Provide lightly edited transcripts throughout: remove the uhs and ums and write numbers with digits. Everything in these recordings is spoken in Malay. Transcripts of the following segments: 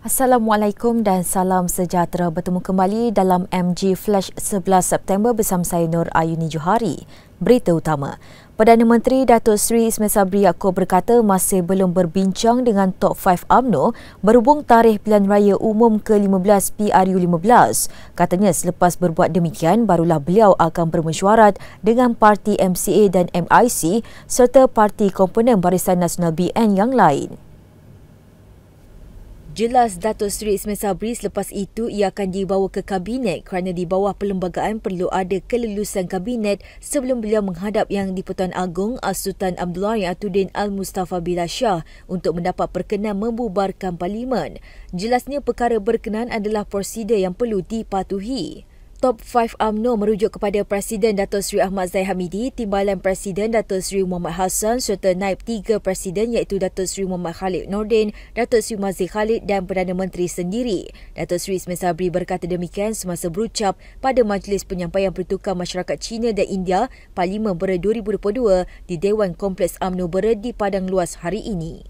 Assalamualaikum dan salam sejahtera. Bertemu kembali dalam MG Flash 11 September bersama saya Nur Ayuni Johari. Berita utama. Perdana Menteri Datuk Seri Ismail Sabri Yaakob berkata masih belum berbincang dengan Top 5 UMNO berhubung tarikh pilihan raya umum ke-15 PRU15. Katanya selepas berbuat demikian, barulah beliau akan bermesyuarat dengan parti MCA dan MIC serta parti komponen Barisan Nasional BN yang lain. Jelas Datuk Seri Ismail Sabri selepas itu ia akan dibawa ke Kabinet kerana di bawah perlembagaan perlu ada kelulusan Kabinet sebelum beliau menghadap Yang di-Pertuan Agong As-Sultan Abdullah Atuddin Al-Mustafa Billah Shah untuk mendapat perkenan membubarkan Parlimen. Jelasnya perkara berkenaan adalah prosedur yang perlu dipatuhi. Top 5 UMNO merujuk kepada Presiden Datuk Seri Ahmad Zahid Hamidi, Timbalan Presiden Datuk Seri Muhammad Hassan serta Naib 3 Presiden iaitu Datuk Seri Muhammad Khalid Nordin, Datuk Seri Mazli Khalid dan Perdana Menteri sendiri. Datuk Seri Ismail Sabri berkata demikian semasa berucap pada Majlis Penyampaian Pertukaran Masyarakat Cina dan India Parlimen Bera 2022 di Dewan Kompleks UMNO Bera di Padang Luas hari ini.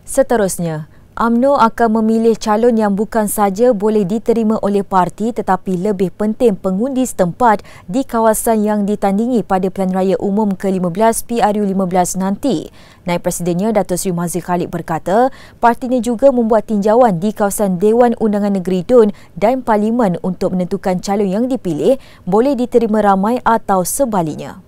Seterusnya, UMNO akan memilih calon yang bukan saja boleh diterima oleh parti tetapi lebih penting pengundi setempat di kawasan yang ditandingi pada pilihan raya umum ke-15 PRU15 nanti. Naib Presidennya Datuk Seri Mazli Khalid berkata partinya juga membuat tinjauan di kawasan Dewan Undangan Negeri Dun dan Parlimen untuk menentukan calon yang dipilih boleh diterima ramai atau sebaliknya.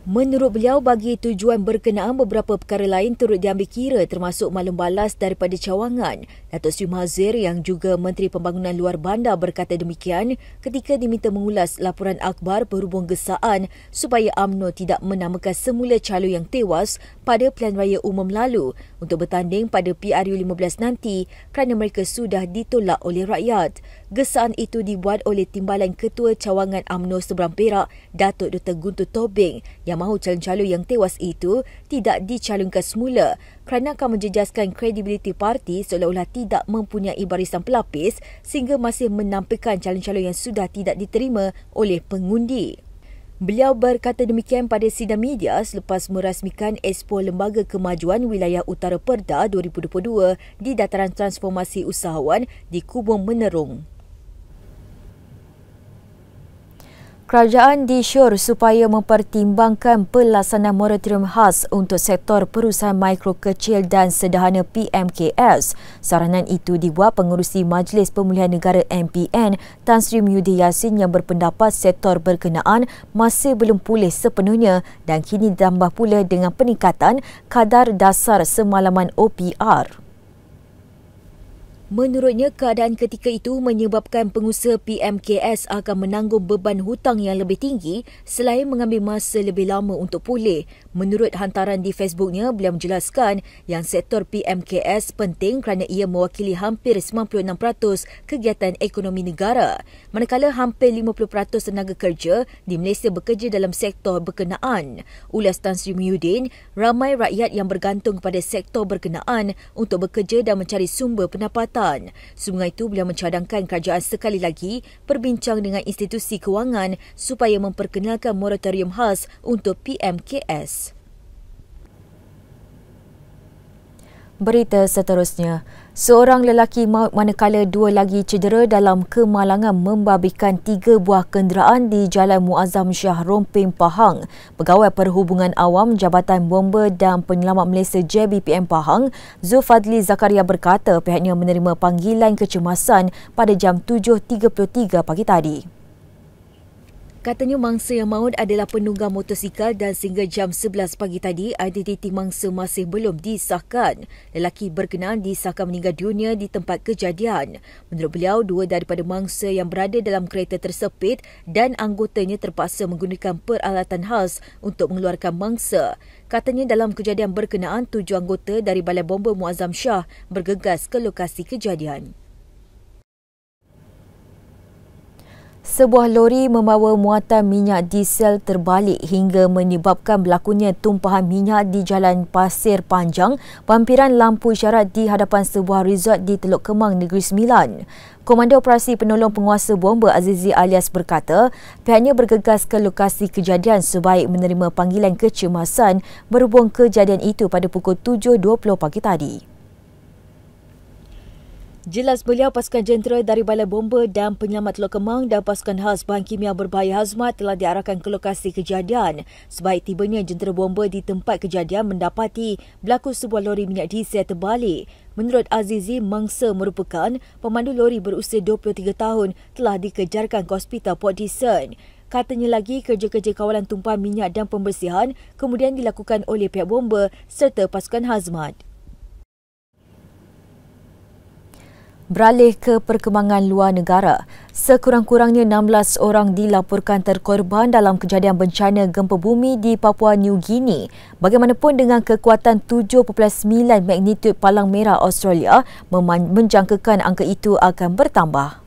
Menurut beliau, bagi tujuan berkenaan beberapa perkara lain turut diambil kira termasuk maklum balas daripada cawangan. Datuk Seri Mazir yang juga Menteri Pembangunan Luar Bandar berkata demikian ketika diminta mengulas laporan akhbar berhubung gesaan supaya UMNO tidak menamakan semula calon yang tewas pada pilihan raya umum lalu untuk bertanding pada PRU15 nanti kerana mereka sudah ditolak oleh rakyat. Gesaan itu dibuat oleh Timbalan Ketua Cawangan UMNO Seberang Perak, Datuk Dr. Guntur Tobing yang mahu calon-calon yang tewas itu tidak dicalonkan semula kerana akan menjejaskan kredibiliti parti seolah-olah tidak mempunyai barisan pelapis sehingga masih menampilkan calon-calon yang sudah tidak diterima oleh pengundi. Beliau berkata demikian pada sidang media selepas merasmikan Expo Lembaga Kemajuan Wilayah Utara Perda 2022 di Dataran Transformasi Usahawan di Kubung Menerung. Kerajaan disyur supaya mempertimbangkan pelaksanaan moratorium khas untuk sektor perusahaan mikro kecil dan sederhana PMKS. Saranan itu dibuat pengerusi Majlis Pemulihan Negara MPN Tan Sri Muhyiddin Yassin yang berpendapat sektor berkenaan masih belum pulih sepenuhnya dan kini ditambah pula dengan peningkatan kadar dasar semalaman OPR. Menurutnya, keadaan ketika itu menyebabkan pengusaha PMKS akan menanggung beban hutang yang lebih tinggi selain mengambil masa lebih lama untuk pulih. Menurut hantaran di Facebooknya, beliau menjelaskan yang sektor PMKS penting kerana ia mewakili hampir 96% kegiatan ekonomi negara. Manakala hampir 50% tenaga kerja di Malaysia bekerja dalam sektor berkenaan. Ulas Tan Sri Muhyiddin, ramai rakyat yang bergantung kepada sektor berkenaan untuk bekerja dan mencari sumber pendapatan. Sehingga itu, beliau mencadangkan kerajaan sekali lagi berbincang dengan institusi kewangan supaya memperkenalkan moratorium khas untuk PMKS. Berita seterusnya, seorang lelaki maut manakala dua lagi cedera dalam kemalangan membabitkan 3 buah kenderaan di Jalan Muazzam Shah Romping, Pahang. Pegawai Perhubungan Awam Jabatan Bomba dan Penyelamat Malaysia JBPM Pahang, Zulfadli Zakaria berkata pihaknya menerima panggilan kecemasan pada jam 7.33 pagi tadi. Katanya mangsa yang maut adalah penunggang motosikal dan sehingga jam 11 pagi tadi identiti mangsa masih belum disahkan. Lelaki berkenaan disahkan meninggal dunia di tempat kejadian. Menurut beliau, 2 daripada mangsa yang berada dalam kereta tersepit dan anggotanya terpaksa menggunakan peralatan khas untuk mengeluarkan mangsa. Katanya dalam kejadian berkenaan, 7 anggota dari Balai Bomba Muazzam Shah bergegas ke lokasi kejadian. Sebuah lori membawa muatan minyak diesel terbalik hingga menyebabkan berlakunya tumpahan minyak di Jalan Pasir Panjang, pampiran lampu isyarat di hadapan sebuah resort di Teluk Kemang, Negeri Sembilan. Komando Operasi Penolong Penguasa Bomba Azizi Alias berkata, pihaknya bergegas ke lokasi kejadian sebaik menerima panggilan kecemasan berhubung kejadian itu pada pukul 7.20 pagi tadi. Jelas beliau, pasukan jentera dari Balai Bomba dan Penyelamat Teluk Kemang dan pasukan khas bahan kimia berbahaya hazmat telah diarahkan ke lokasi kejadian. Sebaik tibanya jentera bomba di tempat kejadian mendapati berlaku sebuah lori minyak diesel terbalik. Menurut Azizi, mangsa merupakan pemandu lori berusia 23 tahun telah dikejarkan ke Hospital Port Dickson. Katanya lagi, kerja-kerja kawalan tumpahan minyak dan pembersihan kemudian dilakukan oleh pihak bomba serta pasukan hazmat. Beralih ke perkembangan luar negara, sekurang-kurangnya 16 orang dilaporkan terkorban dalam kejadian bencana gempa bumi di Papua New Guinea. Bagaimanapun, dengan kekuatan 7.9 magnitud palang merah Australia menjangkakan angka itu akan bertambah.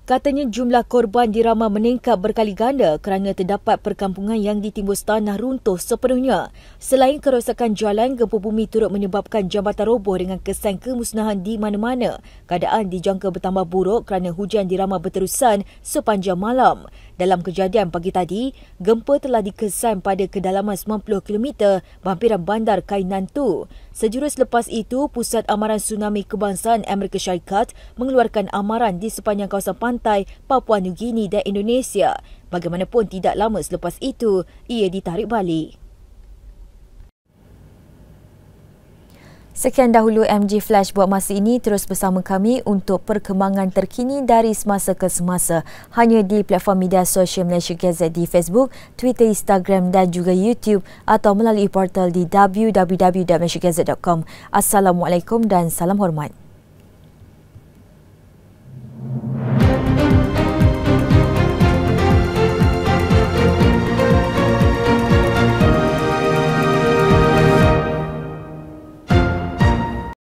Katanya jumlah korban dirama meningkat berkali ganda kerana terdapat perkampungan yang ditimbus tanah runtuh sepenuhnya. Selain kerosakan jalan, gempa bumi turut menyebabkan jambatan roboh dengan kesan kemusnahan di mana-mana. Keadaan dijangka bertambah buruk kerana hujan dirama berterusan sepanjang malam. Dalam kejadian pagi tadi, gempa telah dikesan pada kedalaman 90 km berhampiran bandar Kainantu. Sejurus lepas itu, Pusat Amaran Tsunami Kebangsaan Amerika Syarikat mengeluarkan amaran di sepanjang kawasan pantai Papua New Guinea dan Indonesia. Bagaimanapun, tidak lama selepas itu, ia ditarik balik. Sekian dahulu MG Flash buat masa ini. Terus bersama kami untuk perkembangan terkini dari semasa ke semasa hanya di platform media sosial Malaysia Gazette di Facebook, Twitter, Instagram dan juga YouTube atau melalui portal di www.malaysiagazette.com. Assalamualaikum dan salam hormat.